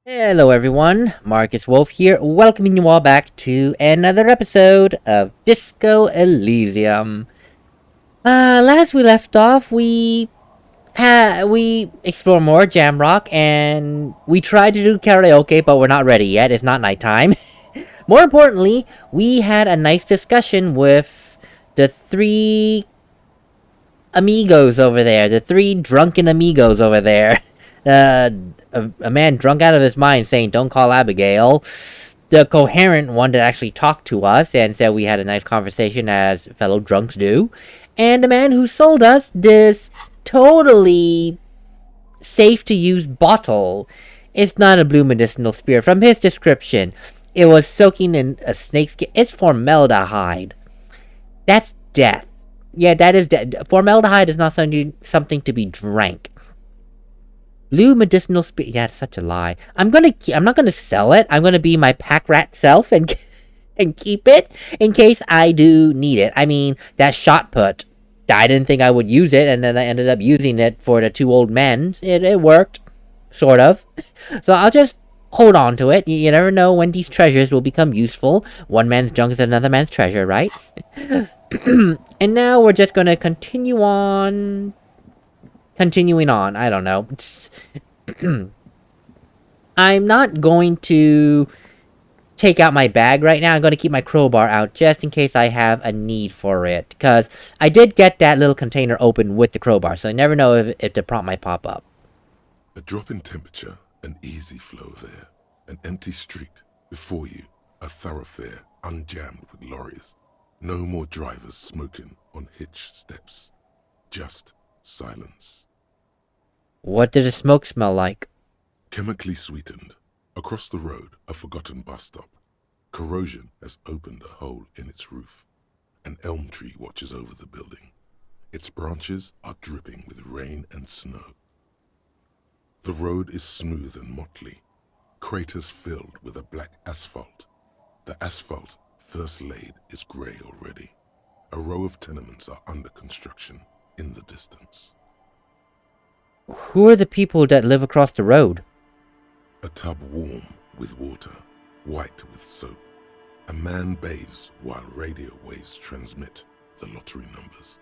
Hello everyone, MarcusWolfe here, welcoming you all back to another episode of Disco Elysium. Last we left off, we explored more Jamrock, and we tried to do karaoke, but we're not ready yet, it's not nighttime. More importantly, we had a nice discussion with the three amigos over there, the three drunken amigos over there. A man drunk out of his mind saying, "Don't call Abigail." The coherent one that actually talked to us and said we had a nice conversation as fellow drunks do. And the man who sold us this totally safe to use bottle. It's not a blue medicinal spirit. From his description, it was soaking in a snakeskin. It's formaldehyde. That's death. Yeah, that is death. Formaldehyde is not something to be drank. Blue medicinal spirit. Yeah, it's such a lie. I'm not gonna sell it. I'm gonna be my pack rat self and keep it in case I do need it. I mean, that shot put. I didn't think I would use it, and then I ended up using it for the two old men. It worked, sort of. So I'll just hold on to it. You never know when these treasures will become useful. One man's junk is another man's treasure, right? And now we're just gonna continuing on, I don't know. I'm not going to take out my bag right now. I'm going to keep my crowbar out just in case I have a need for it. Because I did get that little container open with the crowbar, so I never know if the prompt might pop up. A drop in temperature, an easy flow of air, an empty street. Before you, a thoroughfare unjammed with lorries. No more drivers smoking on hitch steps. Just silence. What did the smoke smell like? Chemically sweetened. Across the road, a forgotten bus stop. Corrosion has opened a hole in its roof. An elm tree watches over the building. Its branches are dripping with rain and snow. The road is smooth and motley. Craters filled with a black asphalt. The asphalt, first laid, is grey already. A row of tenements are under construction in the distance. Who are the people that live across the road? A tub warm with water, white with soap. A man bathes while radio waves transmit the lottery numbers.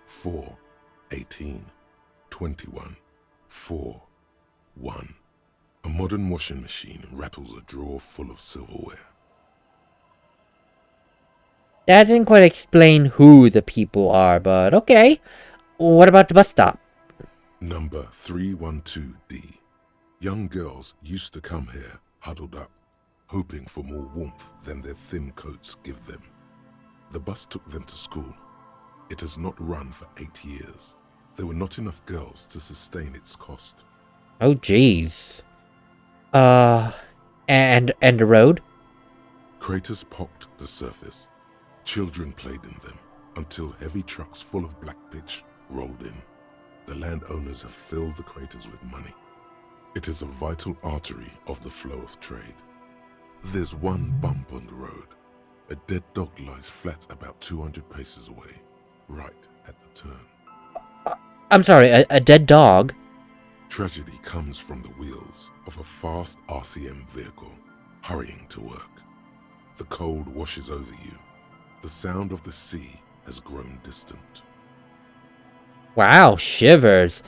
4, 18, 21, 4, 1. A modern washing machine rattles a drawer full of silverware. That didn't quite explain who the people are, but okay. What about the bus stop? Number 312D. Young girls used to come here, huddled up, hoping for more warmth than their thin coats give them. The bus took them to school. It has not run for 8 years. There were not enough girls to sustain its cost. Oh, jeez. And the road? Craters pocked the surface. Children played in them until heavy trucks full of black pitch rolled in. The landowners have filled the craters with money. It is a vital artery of the flow of trade. There's one bump on the road. A dead dog lies flat about 200 paces away, right at the turn. I'm sorry, a dead dog? Tragedy comes from the wheels of a fast RCM vehicle, hurrying to work. The cold washes over you. The sound of the sea has grown distant. Wow, shivers.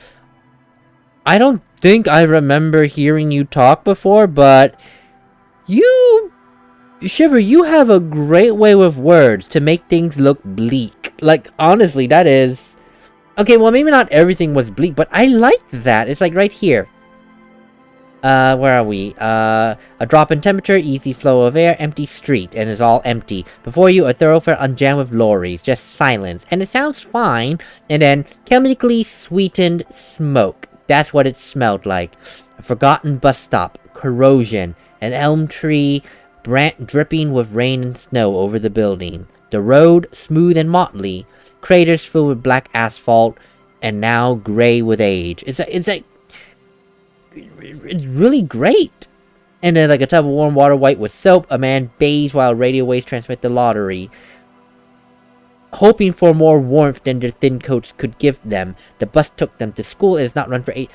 I don't think I remember hearing you talk before, but Shiver, you have a great way with words to make things look bleak. Like, honestly, that is... Okay, well, maybe not everything was bleak, but I like that. It's like right here. Where are we? A drop in temperature, easy flow of air, empty street, and it's all empty. Before you, a thoroughfare unjammed with lorries, just silence. And it sounds fine, and then chemically sweetened smoke. That's what it smelled like. A forgotten bus stop, corrosion, an elm tree, dripping with rain and snow over the building. The road, smooth and motley, craters filled with black asphalt, and now gray with age. It's really great. And then like a tub of warm water white with soap, a man bathes while radio waves transmit the lottery. Hoping for more warmth than their thin coats could give them, the bus took them to school. It has not run for 8...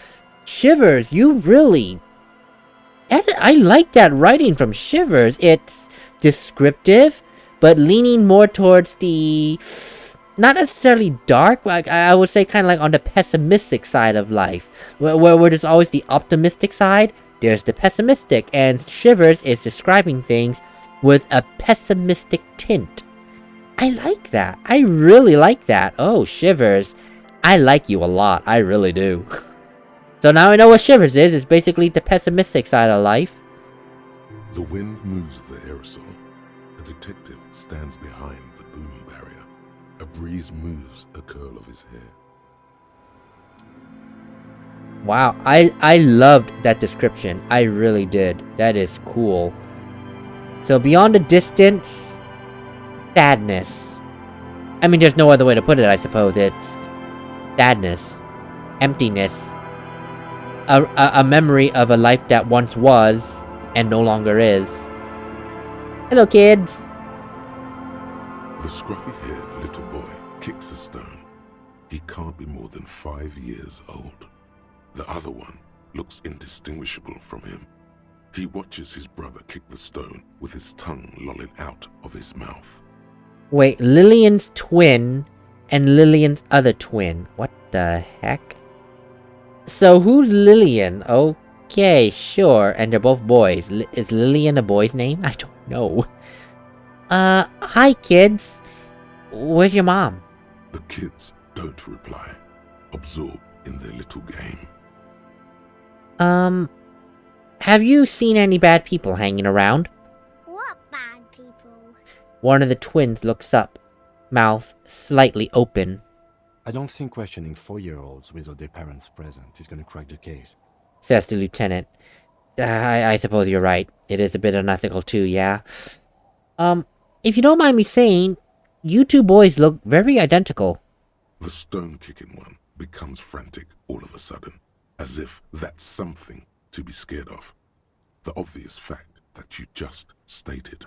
Shivers, you really... I like that writing from Shivers. It's descriptive, but leaning more towards the not necessarily dark, but I would say kind of like on the pessimistic side of life. Where there's always the optimistic side, there's the pessimistic, and Shivers is describing things with a pessimistic tint. I like that. I really like that. Oh, Shivers. I like you a lot. I really do. So now I know what Shivers is. It's basically the pessimistic side of life. The wind moves the aerosol. A detective stands behind the boom barrier. A breeze moves a curl of his hair. Wow, I loved that description. I really did. That is cool. So beyond the distance, sadness. I mean, there's no other way to put it, I suppose. It's sadness, emptiness, a memory of a life that once was and no longer is. Hello, kids. The scruffy-haired little boy kicks a stone. He can't be more than 5 years old. The other one looks indistinguishable from him. He watches his brother kick the stone with his tongue lolling out of his mouth. Wait, Lillian's twin and Lillian's other twin. What the heck? So who's Lillian? Okay, sure. And they're both boys. Is Lillian a boy's name? I don't know. Hi kids. Where's your mom? The kids don't reply, absorbed in their little game. Have you seen any bad people hanging around? What bad people? One of the twins looks up, mouth slightly open. I don't think questioning 4-year-olds without their parents present is gonna crack the case, Says the lieutenant. I suppose you're right. It is a bit unethical too, yeah? If you don't mind me saying, you two boys look very identical. The stone-kicking one becomes frantic all of a sudden, as if that's something to be scared of. The obvious fact that you just stated.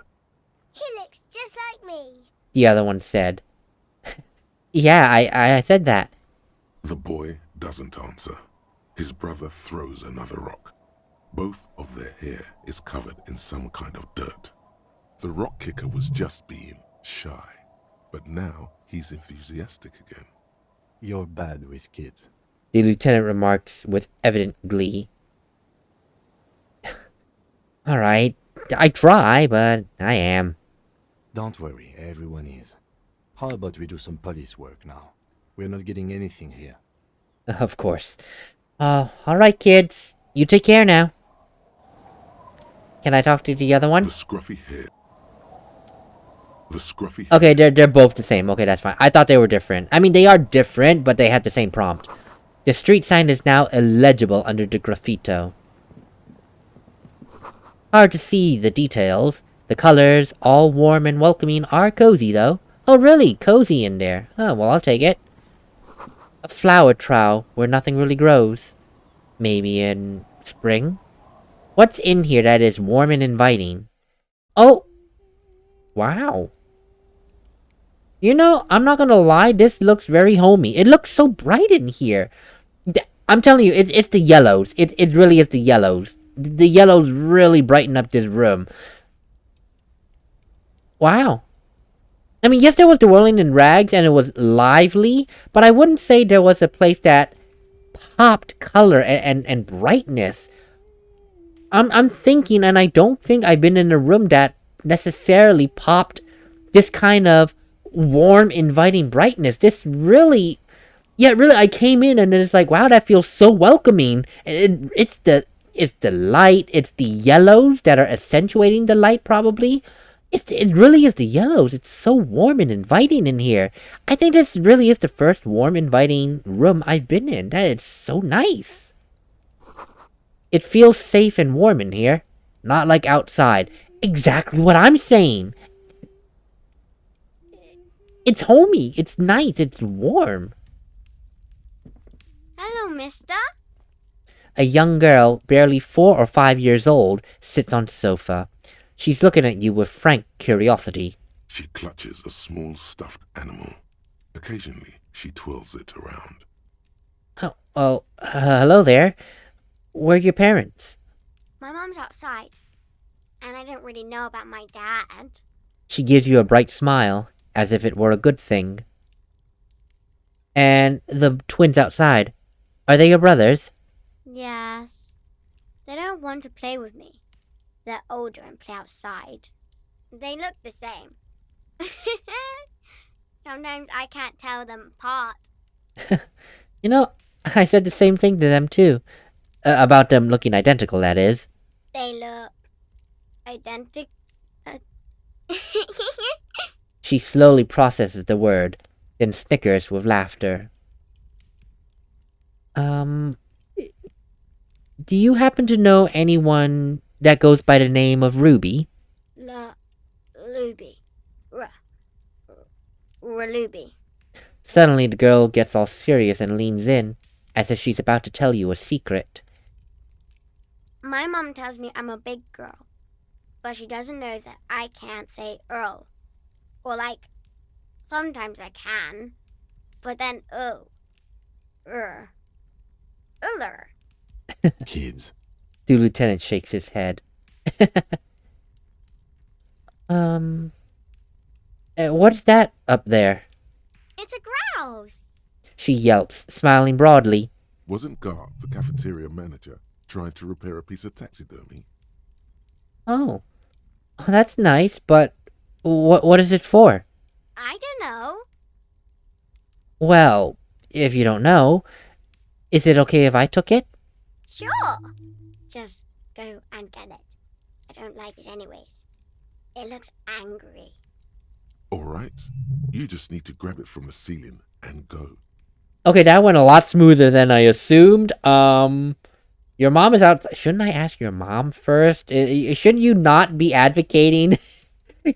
He looks just like me. The other one said. Yeah, I said that. The boy doesn't answer. His brother throws another rock. Both of their hair is covered in some kind of dirt. The rock kicker was just being shy, but now he's enthusiastic again. You're bad with kids. The lieutenant remarks with evident glee. Alright, I try, but I am. Don't worry, everyone is. How about we do some police work now? We're not getting anything here. Of course. Alright kids, you take care now. Can I talk to the other one? The scruffy hair. Okay, they're both the same. Okay, that's fine. I thought they were different. I mean, they are different, but they have the same prompt. The street sign is now illegible under the graffito. Hard to see the details. The colors, all warm and welcoming, are cozy, though. Oh, really? Cozy in there. Oh, well, I'll take it. A flower trowel where nothing really grows. Maybe in spring? What's in here that is warm and inviting? Oh! Wow. You know, I'm not gonna lie, this looks very homey. It looks so bright in here. I'm telling you, it's the yellows. It really is the yellows. The yellows really brighten up this room. Wow. I mean, yes, there was the whirling in rags and it was lively, but I wouldn't say there was a place that popped color and brightness. I'm thinking, and I don't think I've been in a room that necessarily popped this kind of warm, inviting brightness. This really, yeah, really, I came in and it's like, wow, that feels so welcoming. It's the light, it's the yellows that are accentuating the light, probably. It really is the yellows. It's so warm and inviting in here. I think this really is the first warm, inviting room I've been in. That is so nice. It feels safe and warm in here. Not like outside. Exactly what I'm saying. It's homey. It's nice. It's warm. Hello, mister. A young girl, barely 4 or 5 years old, sits on the sofa. She's looking at you with frank curiosity. She clutches a small stuffed animal. Occasionally, she twirls it around. Oh, well, hello there. Where are your parents? My mom's outside, and I don't really know about my dad. She gives you a bright smile, as if it were a good thing. And the twins outside, are they your brothers? Yes. They don't want to play with me. They're older and play outside. They look the same. Sometimes I can't tell them apart. You know, I said the same thing to them too. About them looking identical, that is. They look identical. She slowly processes the word, then snickers with laughter. Do you happen to know anyone that goes by the name of Ruby? Ruby. Ruby. Suddenly the girl gets all serious and leans in, as if she's about to tell you a secret. My mom tells me I'm a big girl, but she doesn't know that I can't say Earl. Or sometimes I can, but then Uller. Kids. The lieutenant shakes his head. What's that up there? It's a grouse. She yelps, smiling broadly. Wasn't Gar, the cafeteria manager, trying to repair a piece of taxidermy? Oh, that's nice, but what is it for? I don't know. Well, if you don't know, is it okay if I took it? Sure. Just go and get it. I don't like it anyways. It looks angry. All right. You just need to grab it from the ceiling and go. Okay, that went a lot smoother than I assumed. Your mom is out. Shouldn't I ask your mom first? Shouldn't you not be advocating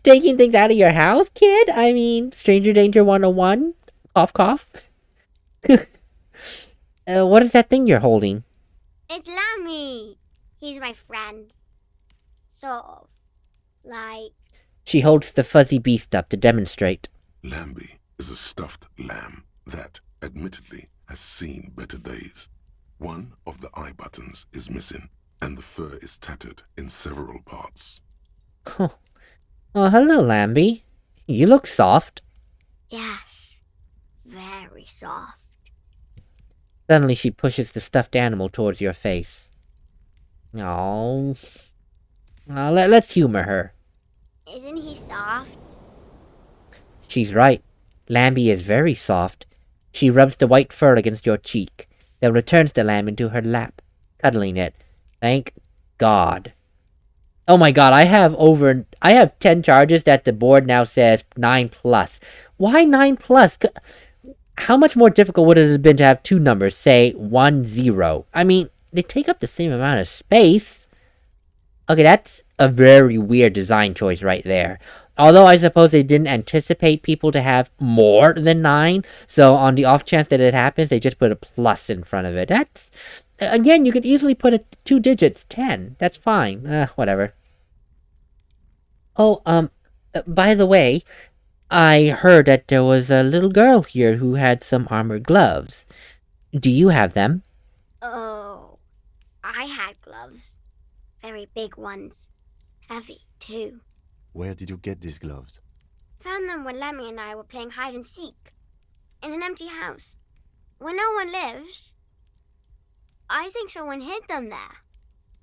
taking things out of your house, kid? I mean, stranger danger 101. Cough, cough. What is that thing you're holding? It's Lammy. He's my friend. Sort of. She holds the fuzzy beast up to demonstrate. Lambie is a stuffed lamb that, admittedly, has seen better days. One of the eye buttons is missing, and the fur is tattered in several parts. Oh, hello, Lambie. You look soft. Yes. Very soft. Suddenly she pushes the stuffed animal towards your face. Oh, let's humor her. Isn't he soft? She's right. Lambie is very soft. She rubs the white fur against your cheek, then returns the lamb into her lap, cuddling it. Thank God. Oh my God, I have 10 charges that the board now says 9+. Why 9+? How much more difficult would it have been to have two numbers, say 1, 0? I mean, they take up the same amount of space. Okay, that's a very weird design choice right there. Although I suppose they didn't anticipate people to have more than 9, so on the off chance that it happens, they just put a plus in front of it. That's, again, you could easily put it 2 digits, 10. That's fine. Whatever. Oh, by the way, I heard that there was a little girl here who had some armored gloves. Do you have them? Oh, I had gloves. Very big ones. Heavy, too. Where did you get these gloves? Found them when Lemmy and I were playing hide and seek. In an empty house. Where no one lives. I think someone hid them there.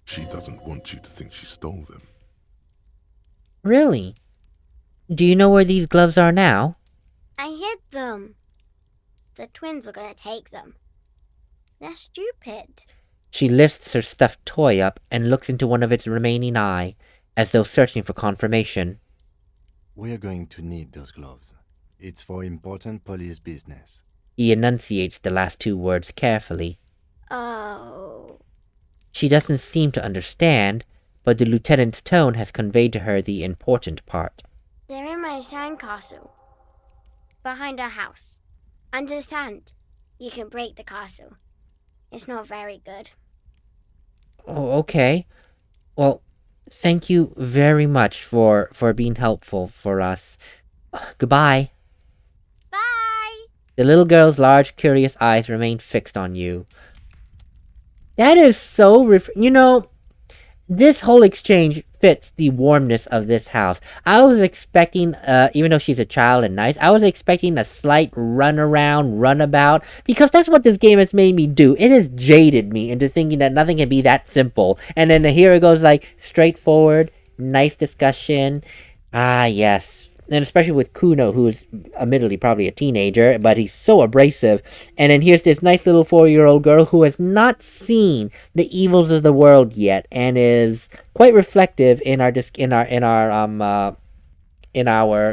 She doesn't want you to think she stole them. Really? Do you know where these gloves are now? I hid them. The twins were gonna take them. They're stupid. She lifts her stuffed toy up and looks into one of its remaining eye, as though searching for confirmation. We're going to need those gloves. It's for important police business. He enunciates the last 2 words carefully. Oh. She doesn't seem to understand, but the lieutenant's tone has conveyed to her the important part. They're in my sandcastle. Behind our house. Under the sand. You can break the castle. It's not very good. Oh, okay. Well, thank you very much for being helpful for us. Goodbye. Bye! The little girl's large, curious eyes remain fixed on you. That is so you know, This whole exchange fits the warmness of this house. I was expecting, even though she's a child and nice, I was expecting a slight runabout, because that's what this game has made me do. It has jaded me into thinking that nothing can be that simple. And then here it goes, like, straightforward, nice discussion. Ah, yes. And especially with Kuno, who's admittedly probably a teenager, but he's so abrasive. And then here's this nice little 4-year-old girl who has not seen the evils of the world yet, and is quite reflective in our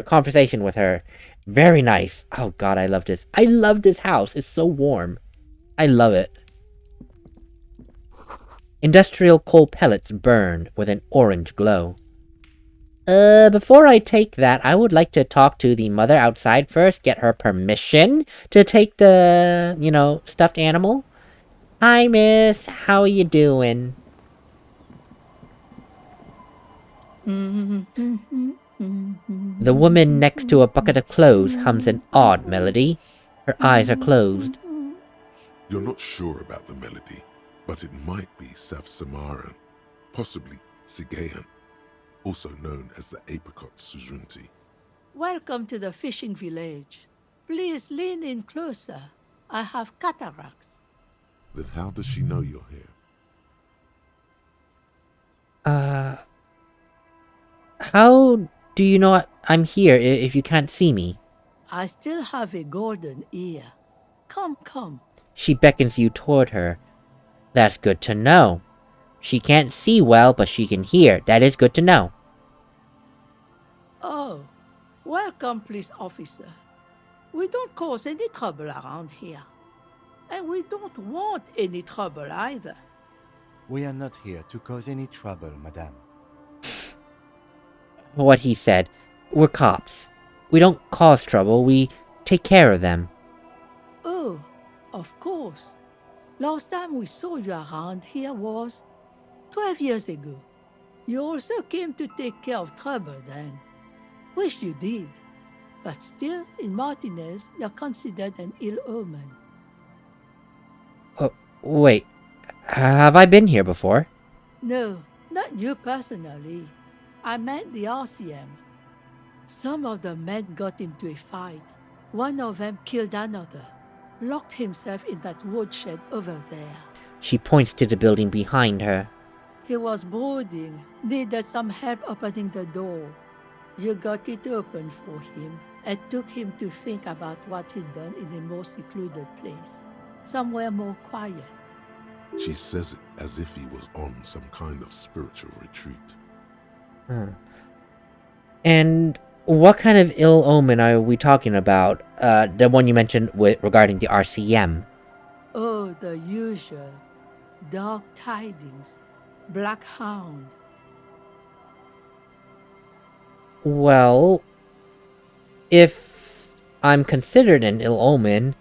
conversation with her. Very nice. Oh God, I love this. I love this house. It's so warm. I love it. Industrial coal pellets burn with an orange glow. Before I take that, I would like to talk to the mother outside first, get her permission to take the, stuffed animal. Hi, miss. How are you doing? The woman next to a bucket of clothes hums an odd melody. Her eyes are closed. You're not sure about the melody, but it might be South Samaran, possibly Sigayan, also known as the apricot suzerainty. Welcome to the fishing village. Please lean in closer. I have cataracts. Then how does she know you're here? How do you know I'm here if you can't see me? I still have a golden ear. Come, come. She beckons you toward her. That's good to know. She can't see well, but she can hear. That is good to know. Oh, welcome, police officer. We don't cause any trouble around here. And we don't want any trouble either. We are not here to cause any trouble, madame. What he said. We're cops. We don't cause trouble, we take care of them. Oh, of course. Last time we saw you around here was 12 years ago. You also came to take care of trouble then. Wish you did. But still, in Martinez, you're considered an ill omen. Oh, wait. Have I been here before? No, not you personally. I meant the RCM. Some of the men got into a fight. One of them killed another, locked himself in that woodshed over there. She points to the building behind her. He was brooding, needed some help opening the door. You got it open for him and took him to think about what he'd done in a more secluded place, somewhere more quiet. She says it as if he was on some kind of spiritual retreat. And what kind of ill omen are we talking about? The one you mentioned regarding the RCM. Oh, the usual. Dark tidings. Black Hound. Well, if I'm considered an ill omen,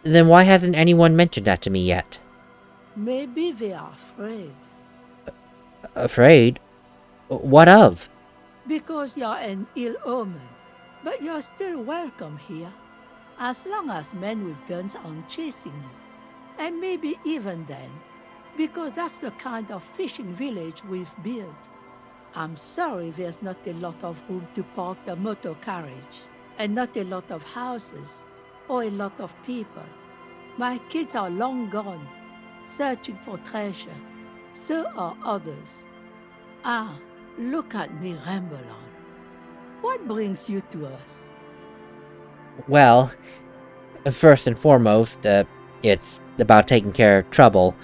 then why hasn't anyone mentioned that to me yet? Maybe they are afraid. Afraid? What of? Because you're an ill omen. But you're still welcome here. As long as men with guns aren't chasing you. And maybe even then. Because that's the kind of fishing village we've built. I'm sorry there's not a lot of room to park the motor carriage. And not a lot of houses. Or a lot of people. My kids are long gone. Searching for treasure. So are others. Ah, look at me ramble on. What brings you to us? Well, first and foremost, it's about taking care of trouble.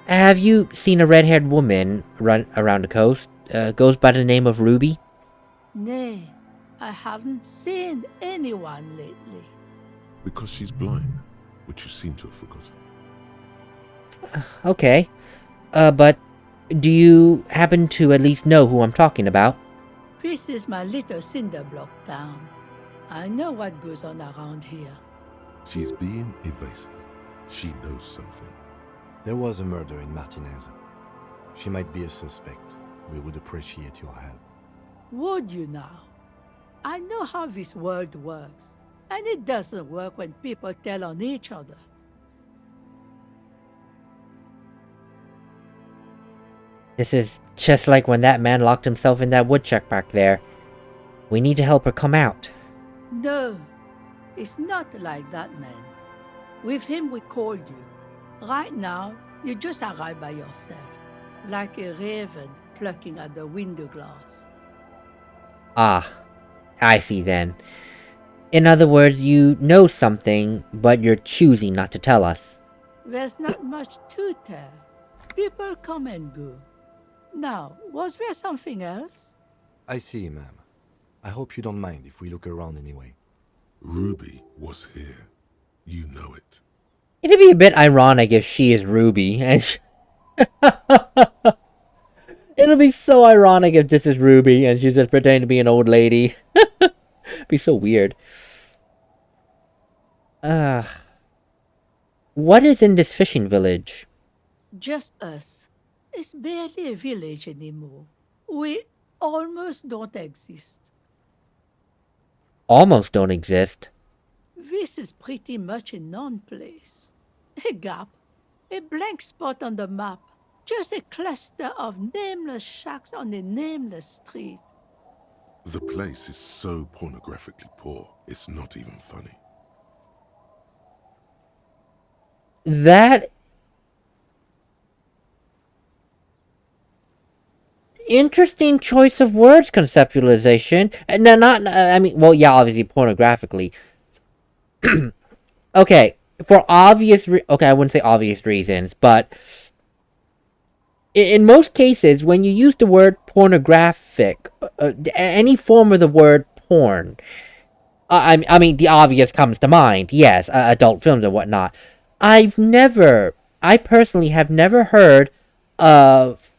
Have you seen a red-haired woman run around the coast? Goes by the name of Ruby? Nay, I haven't seen anyone lately. Because she's blind, which you seem to have forgotten. Okay. But do you happen to at least know who I'm talking about? This is my little cinder block town. I know what goes on around here. She's being evasive. She knows something. There was a murder in Martinez. She might be a suspect. We would appreciate your help. Would you now? I know how this world works. And it doesn't work when people tell on each other. This is just like when that man locked himself in that woodchuck back there. We need to help her come out. No, it's not like that, man. With him, we called you. Right now, you just arrived by yourself, like a raven plucking at the window glass. Ah, I see then. In other words, you know something, but you're choosing not to tell us. There's not much to tell. People come and go. Now, was there something else? I see, ma'am. I hope you don't mind if we look around anyway. Ruby was here. You know it. It'd be a bit ironic if she is Ruby, and it'll be so ironic if this is Ruby and she's just pretending to be an old lady. It'd be so weird. What is in this fishing village? Just us. It's barely a village anymore. We almost don't exist. Almost don't exist. This is pretty much a non-place. A gap. A blank spot on the map. Just a cluster of nameless shacks on a nameless street. The place is so pornographically poor, it's not even funny. That... Interesting choice of words conceptualization. No, not... I mean, well, yeah, obviously pornographically. Okay, for obvious... okay, I wouldn't say obvious reasons, but... in most cases, when you use the word pornographic, any form of the word porn, I mean, the obvious comes to mind. Yes, adult films and whatnot. I personally have never heard of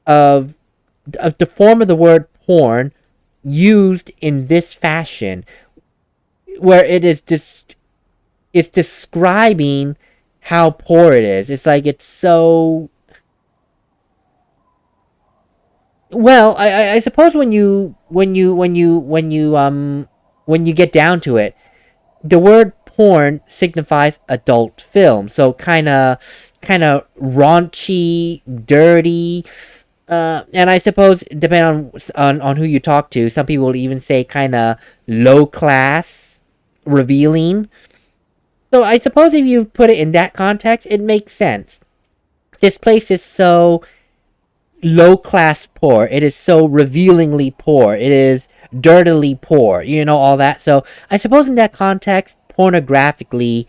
the form of the word porn used in this fashion, where it is just, it's describing how poor it is. It's like, it's so... Well, I suppose when you get down to it, the word porn signifies adult film, so kind of raunchy, dirty, and I suppose depending on who you talk to, some people will even say kind of low class, revealing. So I suppose if you put it in that context, it makes sense. This place is so low class poor. It is so revealingly poor. It is dirtily poor. You know, all that. So I suppose in that context, pornographically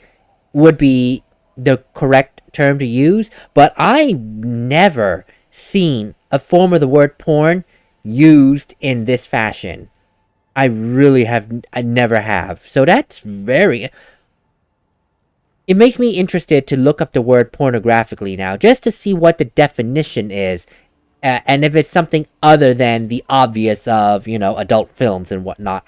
would be the correct term to use. But I never seen a form of the word porn used in this fashion. I never have. So that's very... It makes me interested to look up the word pornographically now, just to see what the definition is. And if it's something other than the obvious of, you know, adult films and whatnot.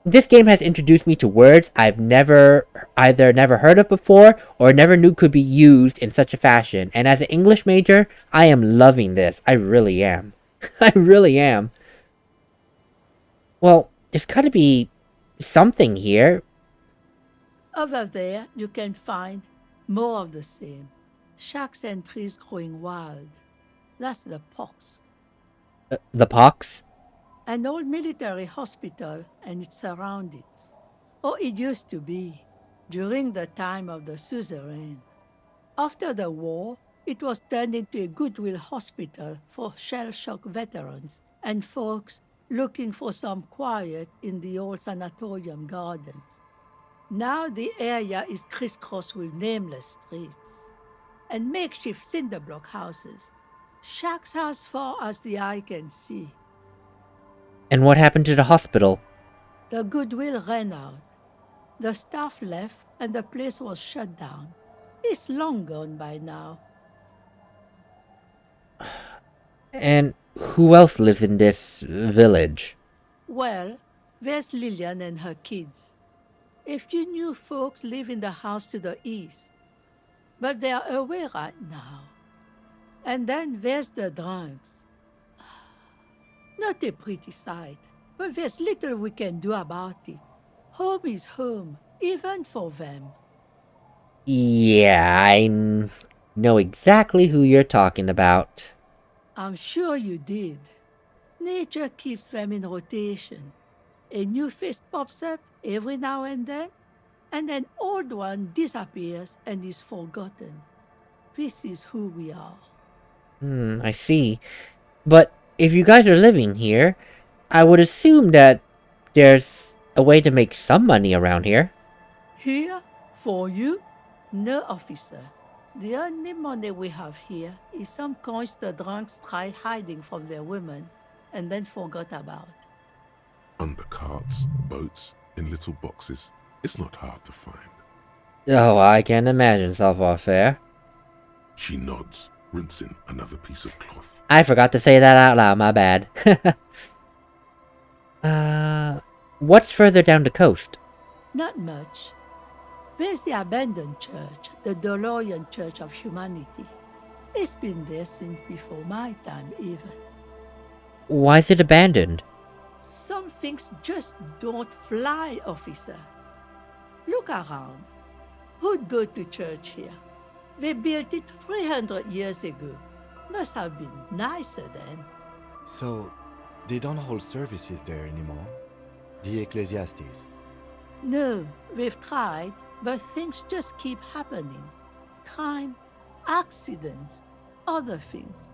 This game has introduced me to words I've either never heard of before or never knew could be used in such a fashion. And as an English major, I am loving this. I really am. I really am. Well, there's gotta be something here. Over there, you can find more of the same. Shacks and trees growing wild. That's the pox. The pox? An old military hospital and its surroundings. Or it used to be, during the time of the suzerain. After the war, it was turned into a goodwill hospital for shell-shock veterans and folks looking for some quiet in the old sanatorium gardens. Now the area is crisscrossed with nameless streets and makeshift cinderblock houses, shacks as far as the eye can see. And what happened to the hospital? The goodwill ran out. The staff left and the place was shut down. It's long gone by now. And who else lives in this village? Well, there's Lillian and her kids. A few new folks live in the house to the east, but they're away right now. And then there's the drunks. Not a pretty sight, but there's little we can do about it. Home is home, even for them. Yeah, Know exactly who you're talking about. I'm sure you did. Nature keeps them in rotation. A new face pops up every now and then, and an old one disappears and is forgotten. This is who we are. I see. But if you guys are living here, I would assume that there's a way to make some money around here. Here? For you? No, officer. The only money we have here is some coins the drunks tried hiding from their women and then forgot about. Under carts, boats, in little boxes. It's not hard to find. Oh, I can imagine savoir-faire. She nods, rinsing another piece of cloth. I forgot to say that out loud, my bad. What's further down the coast? Not much. There's the abandoned church, the DeLorean Church of Humanity. It's been there since before my time, even. Why is it abandoned? Some things just don't fly, officer. Look around. Who'd go to church here? They built it 300 years ago. Must have been nicer then. So, they don't hold services there anymore? The Ecclesiastes? No, we've tried, but things just keep happening. Crime, accidents, other things.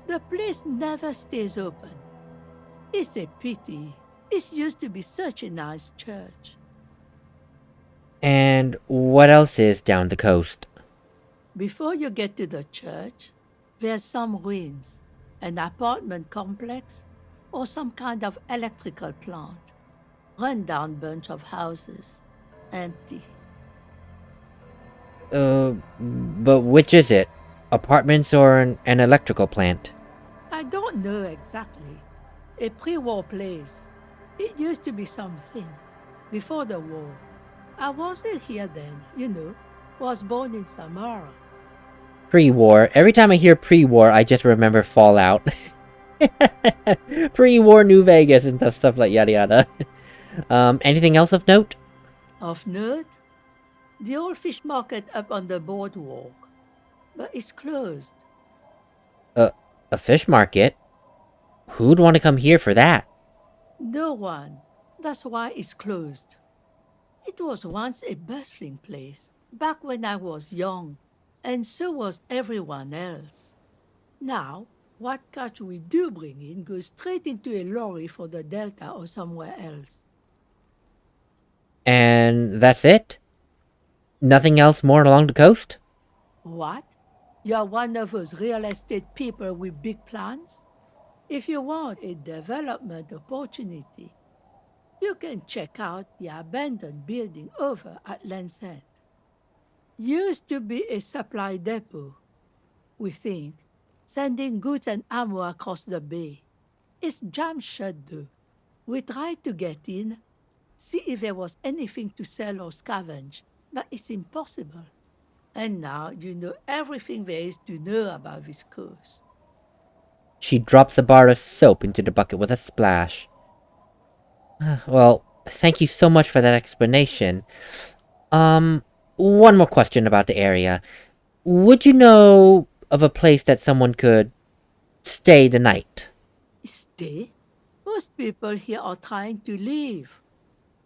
The place never stays open. It's a pity. It used to be such a nice church. And what else is down the coast? Before you get to the church, there's some ruins, an apartment complex, or some kind of electrical plant. Run-down bunch of houses, empty. But which is it? Apartments or an electrical plant? I don't know exactly. A pre-war place. It used to be something. Before the war. I wasn't here then, you know. Was born in Samara. Pre-war. Every time I hear pre-war, I just remember Fallout. Pre-war New Vegas and stuff like yada yada. Anything else of note? Of note? The old fish market up on the boardwalk. But it's closed. A fish market? Who'd want to come here for that? No one. That's why it's closed. It was once a bustling place, back when I was young, and so was everyone else. Now, what catch we do bring in goes straight into a lorry for the Delta or somewhere else. And that's it? Nothing else more along the coast? What? You're one of those real estate people with big plans? If you want a development opportunity, you can check out the abandoned building over at Land's End. Used to be a supply depot, we think, sending goods and ammo across the bay. It's jammed shut though. We tried to get in, see if there was anything to sell or scavenge, but it's impossible. And now you know everything there is to know about this coast. She drops a bar of soap into the bucket with a splash. Well, thank you so much for that explanation. One more question about the area. Would you know of a place that someone could stay the night? Stay? Most people here are trying to leave.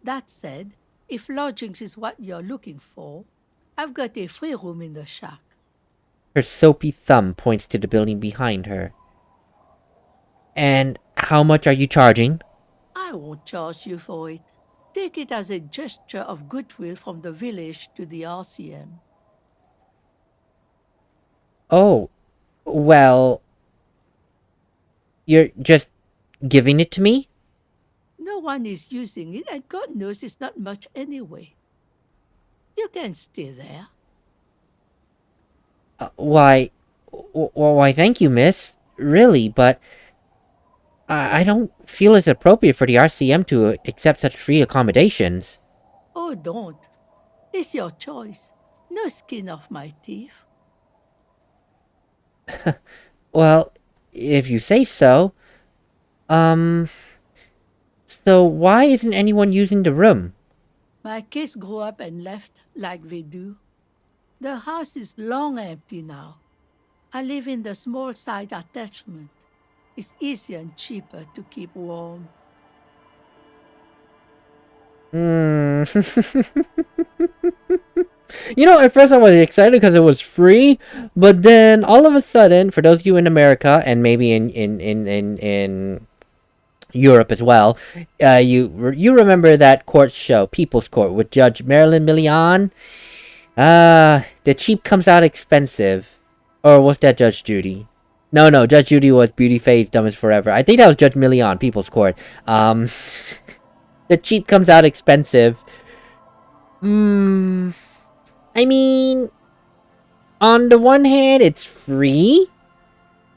That said, if lodgings is what you're looking for, I've got a free room in the shack. Her soapy thumb points to the building behind her. And how much are you charging? I won't charge you for it. Take it as a gesture of goodwill from the village to the RCM. Oh, well... You're just giving it to me? No one is using it, and God knows it's not much anyway. You can stay there. Why, thank you, miss. Really, but... I don't feel it's appropriate for the RCM to accept such free accommodations. Oh, don't. It's your choice. No skin off my teeth. Well, if you say so. So why isn't anyone using the room? My kids grew up and left like they do. The house is long empty now. I live in the small side attachment. It's easier and cheaper to keep warm. Hmm. You know, at first I was excited because it was free, but then all of a sudden, for those of you in America and maybe in Europe as well, you remember that court show, People's Court, with Judge Marilyn Milian? The cheap comes out expensive. Or was that Judge Judy? No, Judge Judy was Beauty Phase, Dumb as Forever. I think that was Judge Milian, People's Court. The cheap comes out expensive. I mean, on the one hand, it's free.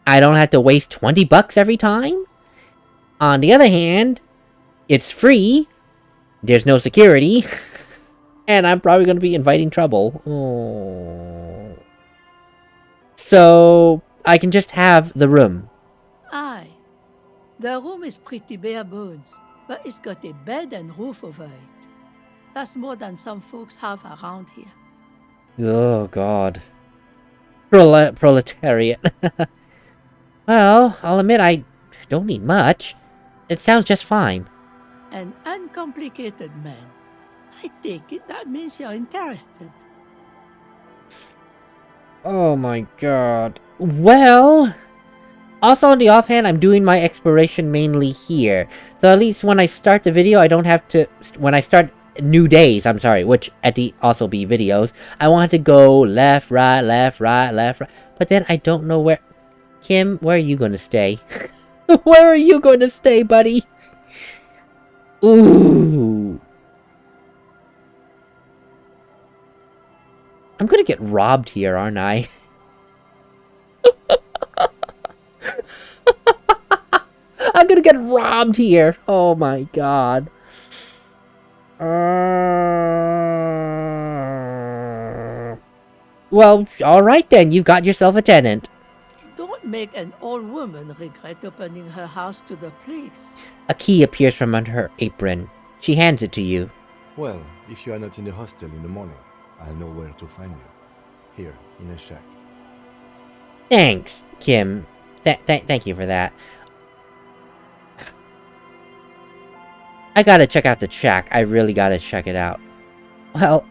I don't have to waste $20 every time. On the other hand, it's free. There's no security. And I'm probably going to be inviting trouble. Oh. So, I can just have the room. Aye. The room is pretty bare bones, but it's got a bed and roof over it. That's more than some folks have around here. Oh, God. Proletariat. Well, I'll admit I don't need much. It sounds just fine. An uncomplicated man. I take it that means you're interested. Oh my god. Well, also on the offhand, I'm doing my exploration mainly here. So at least when I start the video, I don't have to... When I start new days, I'm sorry, which at the also be videos, I want to go left, right, left, right, left, right. But then I don't know where... Kim, where are you going to stay? Where are you going to stay, buddy? Ooh. I'm gonna get robbed here, aren't I? I'm gonna get robbed here. Oh my god. Well, alright then. You've got yourself a tenant. Don't make an old woman regret opening her house to the place. A key appears from under her apron. She hands it to you. Well, if you are not in the hostel in the morning, I'll know where to find you. Here, in a shack. Thanks, Kim. Thank you for that. I gotta check out the shack. I really gotta check it out. Well,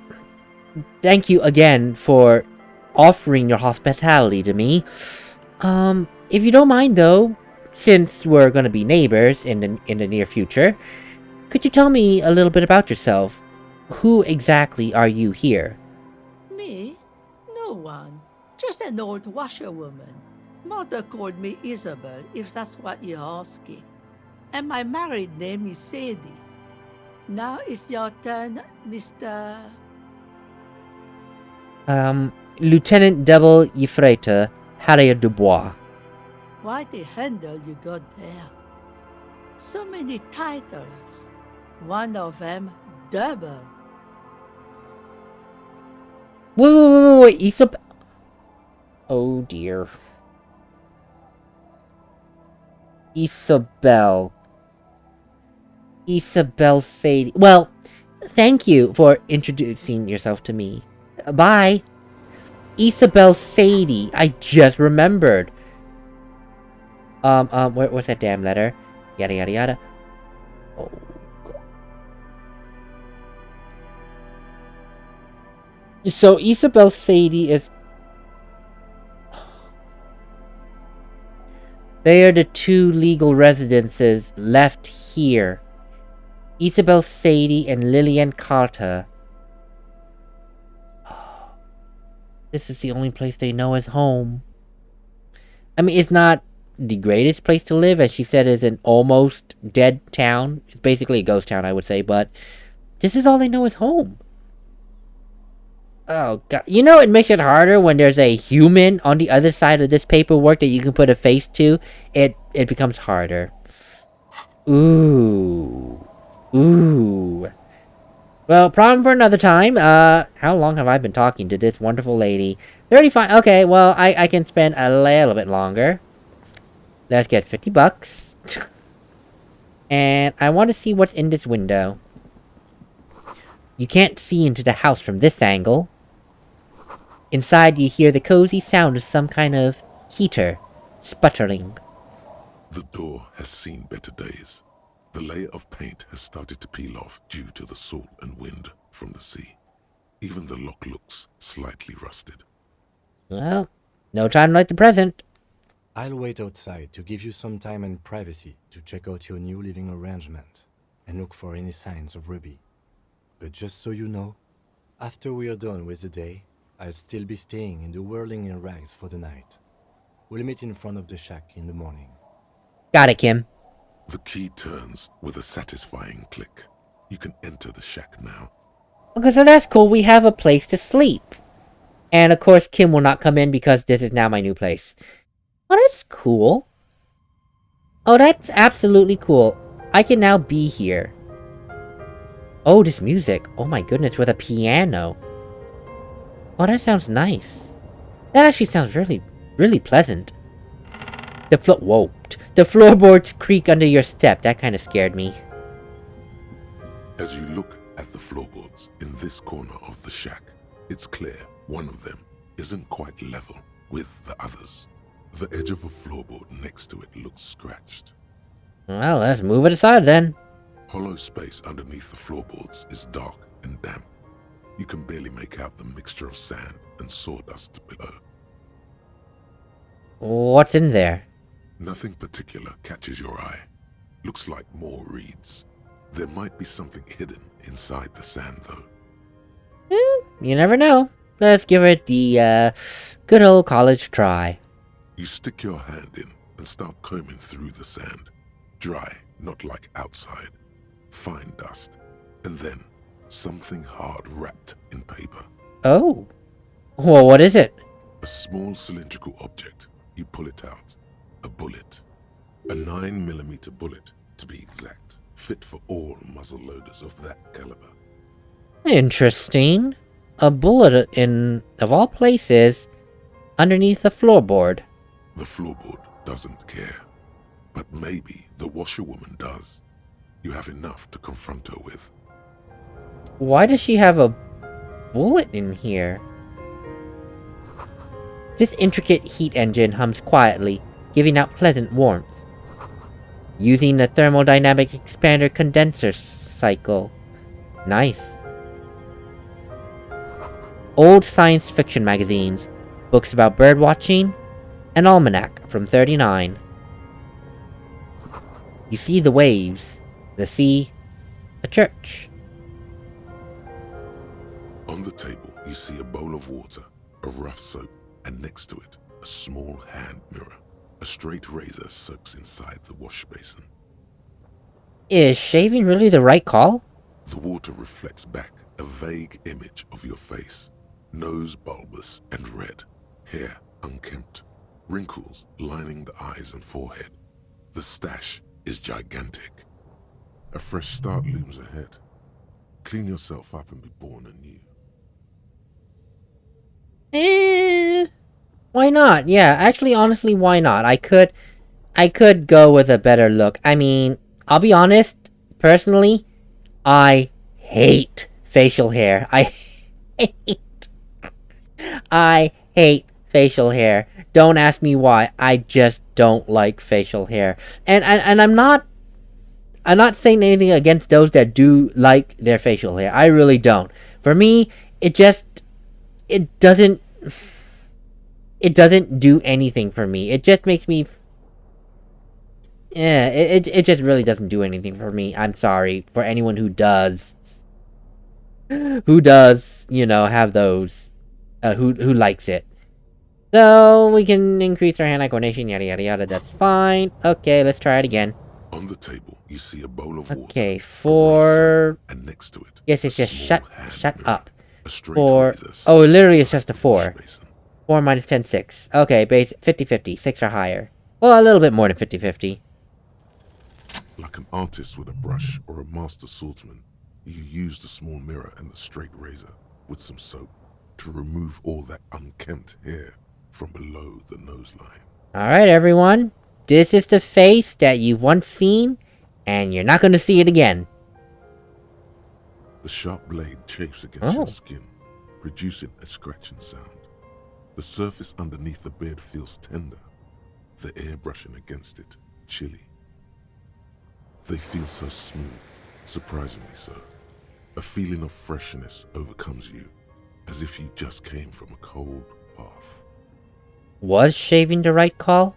thank you again for offering your hospitality to me. If you don't mind though, since we're gonna be neighbors in the near future, could you tell me a little bit about yourself? Who exactly are you here? Me? No one. Just an old washerwoman. Mother called me Isabel, if that's what you're asking. And my married name is Sadie. Now it's your turn, Mr. Lieutenant Double Yfreta Harrier Dubois. What a handle you got there. So many titles. One of them double. Wait, Isabel. Oh dear. Isabel Sadie. Well, thank you for introducing yourself to me. Bye. Isabel Sadie. I just remembered. What's that damn letter? Yada yada yada. Oh. So Isabel Sadie is... They are the two legal residences left here. Isabel Sadie and Lillian Carter. This is the only place they know as home. I mean, it's not the greatest place to live, as she said, is an almost dead town. It's basically a ghost town, I would say, but this is all they know as home. Oh god. You know, it makes it harder when there's a human on the other side of this paperwork that you can put a face to. It becomes harder. Ooh. Well, problem for another time. How long have I been talking to this wonderful lady? 35. Okay, well, I can spend a little bit longer. Let's get $50. And I want to see what's in this window. You can't see into the house from this angle. Inside, you hear the cozy sound of some kind of heater sputtering. The door has seen better days. The layer of paint has started to peel off due to the salt and wind from the sea. Even the lock looks slightly rusted. Well, no time like the present. I'll wait outside to give you some time and privacy to check out your new living arrangement and look for any signs of Ruby. But just so you know, after we are done with the day, I'll still be staying in the whirling in rags for the night. We'll meet in front of the shack in the morning. Got it, Kim. The key turns with a satisfying click. You can enter the shack now. Okay, so that's cool. We have a place to sleep. And of course, Kim will not come in because this is now my new place. Oh, that's cool. Oh, that's absolutely cool. I can now be here. Oh, this music. Oh my goodness, with a piano. Oh, that sounds nice. That actually sounds really, really pleasant. Whoa. The floorboards creak under your step. That kind of scared me. As you look at the floorboards in this corner of the shack, it's clear one of them isn't quite level with the others. The edge of a floorboard next to it looks scratched. Well, let's move it aside then. Hollow space underneath the floorboards is dark and damp. You can barely make out the mixture of sand and sawdust below. What's in there? Nothing particular catches your eye. Looks like more reeds. There might be something hidden inside the sand, though. You never know. Let's give it the, good old college try. You stick your hand in and start combing through the sand. Dry, not like outside. Fine dust. And then, something hard wrapped in paper. Oh. Well, what is it? A small cylindrical object. You pull it out. A bullet. A 9mm bullet, to be exact. Fit for all muzzle loaders of that caliber. Interesting. A bullet in, of all places, underneath the floorboard. The floorboard doesn't care. But maybe the washerwoman does. You have enough to confront her with. Why does she have a bullet in here? This intricate heat engine hums quietly, giving out pleasant warmth. Using the thermodynamic expander condenser cycle. Nice. Old science fiction magazines, books about birdwatching, an almanac from 39. You see the waves, the sea, a church. On the table, you see a bowl of water, a rough soap, and next to it, a small hand mirror. A straight razor soaks inside the wash basin. Is shaving really the right call? The water reflects back a vague image of your face. Nose bulbous and red, hair unkempt, wrinkles lining the eyes and forehead. The stash is gigantic. A fresh start looms ahead. Clean yourself up and be born anew. Why not? Yeah, actually, honestly, why not? I could go with a better look. I mean, I'll be honest, personally, I hate facial hair. I hate facial hair. Don't ask me why. I just don't like facial hair. And I'm not saying anything against those that do like their facial hair. I really don't. For me, it doesn't do anything for me. It just makes me it just really doesn't do anything for me. I'm sorry for anyone who does, you know, have those who likes it. So we can increase our hand-eye coordination, yada yada yada. That's fine. Okay, let's try it again. On the table, you see a bowl of water. Okay, for and next to it, yes, it's just shut up. A straight For razor oh, soaks literally, it's inside just a the 4. wash basin. 4 minus 10, 6. Okay, base 50-50. 6 or higher. Well, a little bit more than 50-50. Like an artist with a brush or a master swordsman, you use the small mirror and the straight razor with some soap to remove all that unkempt hair from below the nose line. Alright, everyone. This is the face that you've once seen, and you're not going to see it again. The sharp blade chafes against your skin, producing a scratching sound. The surface underneath the bed feels tender, the air brushing against it chilly. They feel so smooth, surprisingly so. A feeling of freshness overcomes you, as if you just came from a cold bath. Was shaving the right call?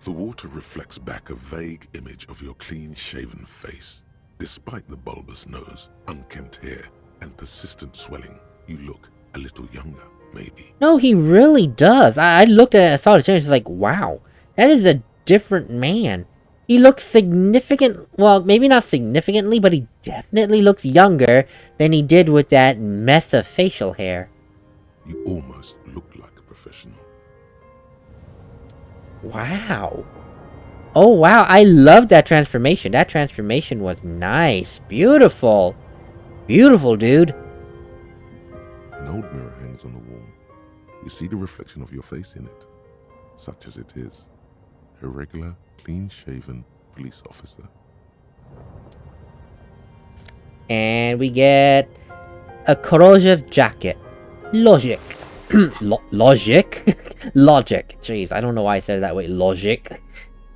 The water reflects back a vague image of your clean-shaven face. Despite the bulbous nose, unkempt hair, and persistent swelling, you look a little younger, maybe. No, he really does. I looked at it and saw the change. Like, wow, that is a different man. He looks significant. Well, maybe not significantly, but he definitely looks younger than he did with that mess of facial hair. You almost look like a professional. Wow. Oh, wow. I love that transformation. That transformation was nice. Beautiful. Beautiful, dude. An old mirror hangs on the wall. You see the reflection of your face in it, such as it is. A regular, clean-shaven police officer. And we get a corrosive jacket. Logic. Logic? Logic. Jeez, I don't know why I said it that way. Logic.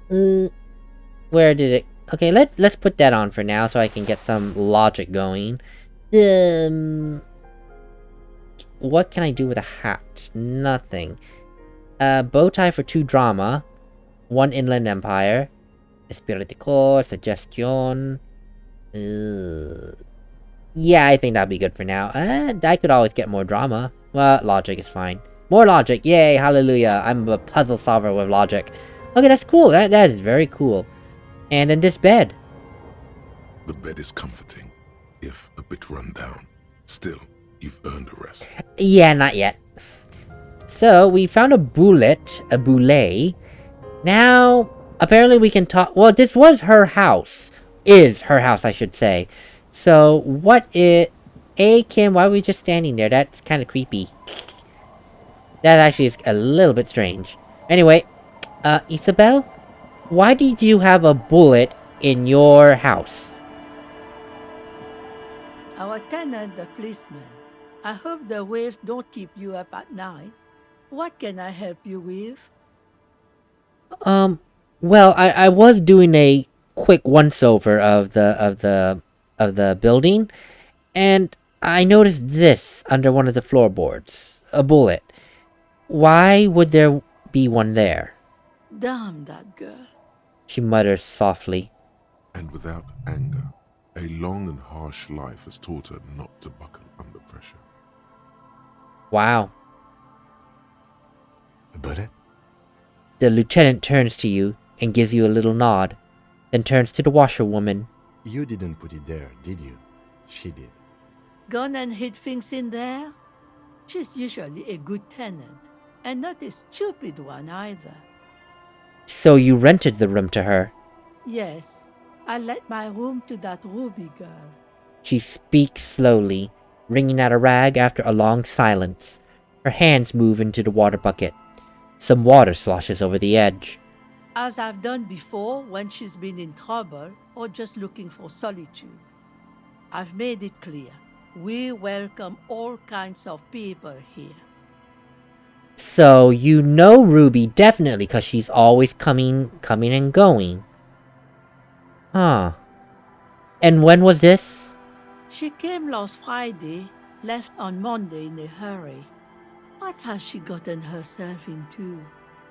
Where did it... Okay, let's put that on for now so I can get some logic going. What can I do with a hat? Nothing. Bow tie for 2 drama. 1 Inland Empire. Esprit de corps, suggestion. Yeah, I think that'd be good for now. I could always get more drama. Well, logic is fine. More logic, yay, hallelujah. I'm a puzzle solver with logic. Okay, that's cool. That is very cool. And then this bed. The bed is comforting, if a bit run down. Still, you've earned a rest. Yeah, not yet. So, we found a boulet. Now, apparently we can talk... Well, this was her house. Is her house, I should say. So, what is... Hey, Kim, why are we just standing there? That's kind of creepy. That actually is a little bit strange. Anyway, Isabel? Why did you have a bullet in your house? Our tenant, the policeman. I hope the waves don't keep you up at night. What can I help you with? Well, I was doing a quick once-over of the building, and I noticed this under one of the floorboards. A bullet. Why would there be one there? Damn that girl. She mutters softly. And without anger, a long and harsh life has taught her not to buckle under pressure. Wow. A bullet? The lieutenant turns to you and gives you a little nod, then turns to the washerwoman. You didn't put it there, did you? She did. Gone and hid things in there? She's usually a good tenant, and not a stupid one either. So you rented the room to her. Yes, I let my room to that Ruby girl. She speaks slowly, wringing out a rag after a long silence. Her hands move into the water bucket. Some water sloshes over the edge. As I've done before when she's been in trouble or just looking for solitude. I've made it clear. We welcome all kinds of people here. So you know Ruby definitely because she's always coming and going. Huh. And when was this? She came last Friday, left on Monday in a hurry. What has she gotten herself into,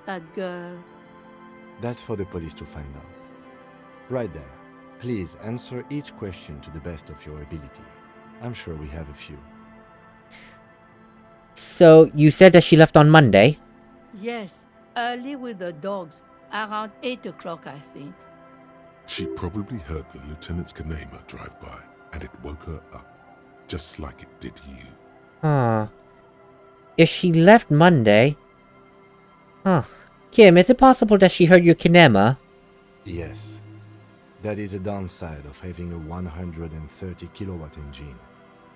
that girl? That's for the police to find out. Right there. Please answer each question to the best of your ability. I'm sure we have a few. So you said that she left on Monday? Yes, early with the dogs, around 8 o'clock, I think. She probably heard the lieutenant's Kanema drive by, and it woke her up, just like it did you. Huh. If she left Monday... Huh. Kim, is it possible that she heard your kinema? Yes. That is a downside of having a 130 kilowatt engine.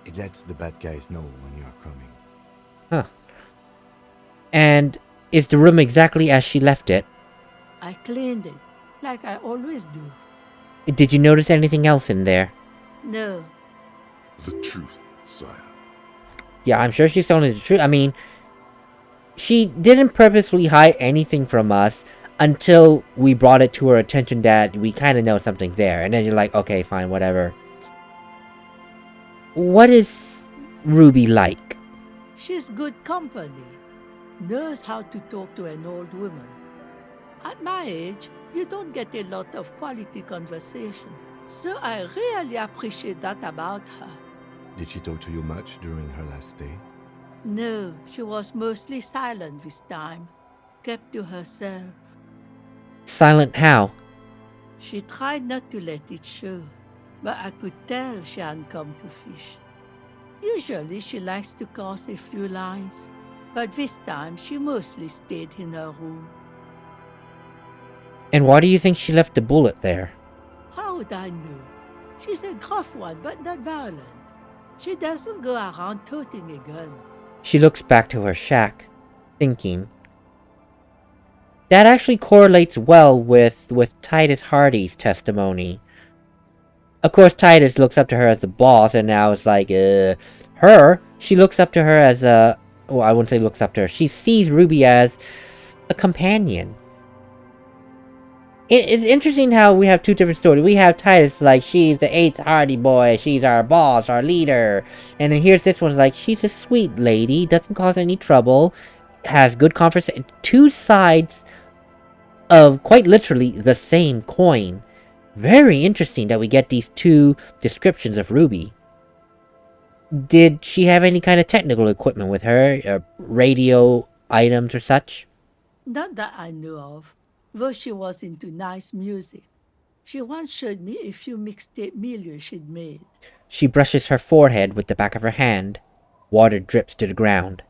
It lets the bad guys know when you are coming. Huh. And is the room exactly as she left it? I cleaned it, like I always do. Did you notice anything else in there? No, The truth, sire. Yeah, I'm sure she's telling the truth. I mean, she didn't purposely hide anything from us until we brought it to her attention that we kind of know something's there. And then you're like, okay, fine, whatever. What is Ruby like? She's good company. Knows how to talk to an old woman. At my age, you don't get a lot of quality conversation. So I really appreciate that about her. Did she talk to you much during her last day? No, she was mostly silent this time. Kept to herself. Silent how? She tried not to let it show, but I could tell she hadn't come to fish. Usually she likes to cast a few lines, but this time she mostly stayed in her room. And why do you think she left the bullet there? How would I know? She's a gruff one, but not violent. She doesn't go around toting a gun. She looks back to her shack, thinking. That actually correlates well with Titus Hardy's testimony. Of course, Titus looks up to her as the boss, and now it's like, she looks up to her as a... Well, I wouldn't say looks up to her. She sees Ruby as a companion. It's interesting how we have two different stories. We have Titus like, she's the 8th Hardy boy, she's our boss, our leader. And then here's this one like, she's a sweet lady, doesn't cause any trouble, has good conversation. Two sides of, quite literally, the same coin. Very interesting that we get these two descriptions of Ruby. Did she have any kind of technical equipment with her? Radio items or such? Not that I know of, though she was into nice music. She once showed me a few mixtape milieu she'd made. She brushes her forehead with the back of her hand. Water drips to the ground.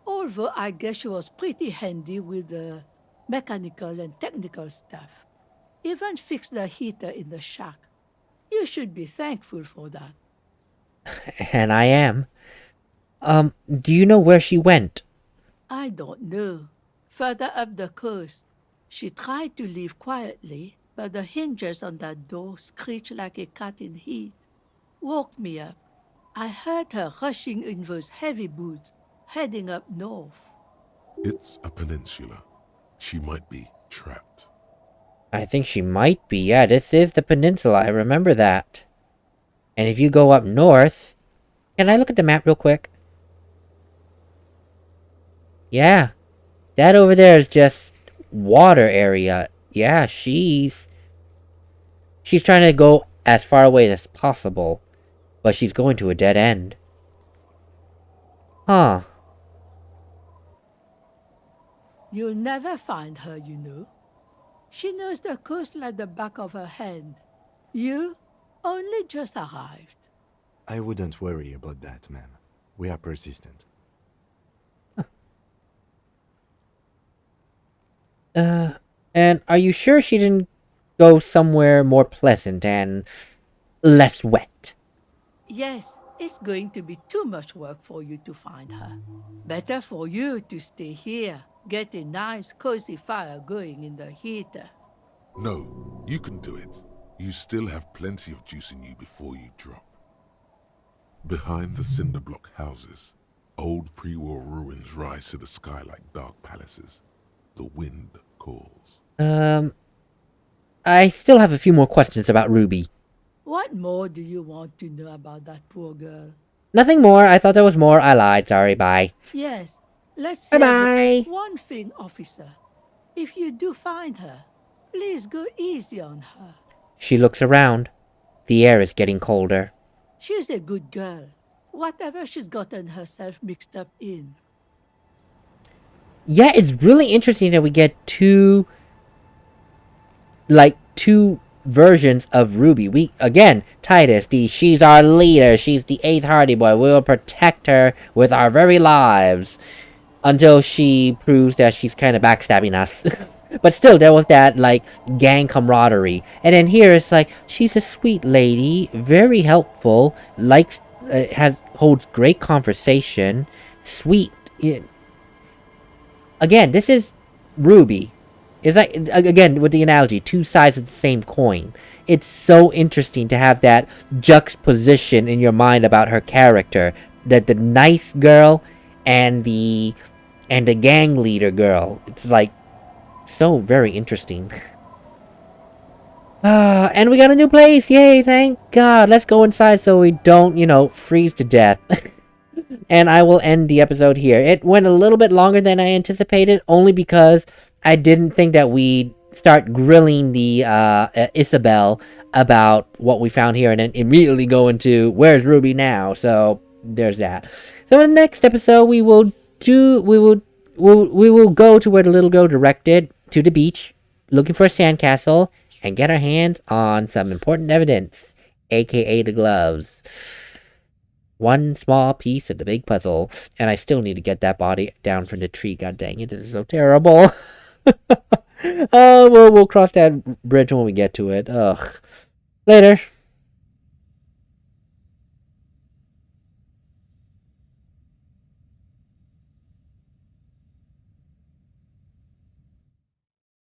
Although I guess she was pretty handy with the mechanical and technical stuff. Even fixed the heater in the shack. You should be thankful for that. And I am. Do you know where she went? I don't know. Further up the coast. She tried to leave quietly, but the hinges on that door screeched like a cat in heat. Woke me up. I heard her rushing in those heavy boots, heading up north. It's a peninsula. She might be trapped. I think she might be. Yeah, this is the peninsula. I remember that. And if you go up north... Can I look at the map real quick? Yeah. That over there is just water area. Yeah, she's trying to go as far away as possible. But she's going to a dead end. Huh. You'll never find her, you know. She knows the coast like the back of her hand. You only just arrived. I wouldn't worry about that, ma'am. We are persistent. And are you sure she didn't go somewhere more pleasant and less wet? Yes, it's going to be too much work for you to find her. Better for you to stay here, get a nice cozy fire going in the heater. No, you can do it. You still have plenty of juice in you before you drop. Behind the cinder block houses, old pre-war ruins rise to the sky like dark palaces. The wind calls. I still have a few more questions about Ruby. What more do you want to know about that poor girl? Nothing more. I thought there was more. I lied. Sorry, bye. Yes, let's see. Bye-bye. One thing, officer. If you do find her, please go easy on her. She looks around. The air is getting colder. She's a good girl. Whatever she's gotten herself mixed up in. Yeah, it's really interesting that we get two versions of Ruby. Again, Titus, she's our leader, she's the 8th Hardy boy, we will protect her with our very lives. Until she proves that she's kind of backstabbing us. But still, there was that, gang camaraderie. And then here, it's like, she's a sweet lady, very helpful, holds great conversation, sweet. Again, this is Ruby. It's like, again, with the analogy, two sides of the same coin. It's so interesting to have that juxtaposition in your mind about her character. That the nice girl and the and the gang leader girl. It's like so very interesting. And we got a new place. Yay, thank God. Let's go inside so we don't, freeze to death. And I will end the episode here. It went a little bit longer than I anticipated, only because I didn't think that we'd start grilling the Isabel about what we found here and then immediately go into where's Ruby now. So there's that. So in the next episode we will go to where the little girl directed, to the beach, looking for a sandcastle, and get our hands on some important evidence, aka the gloves. One small piece of the big puzzle, and I still need to get that body down from the tree. God dang it, this is so terrible. We'll cross that bridge when we get to it. Ugh. Later.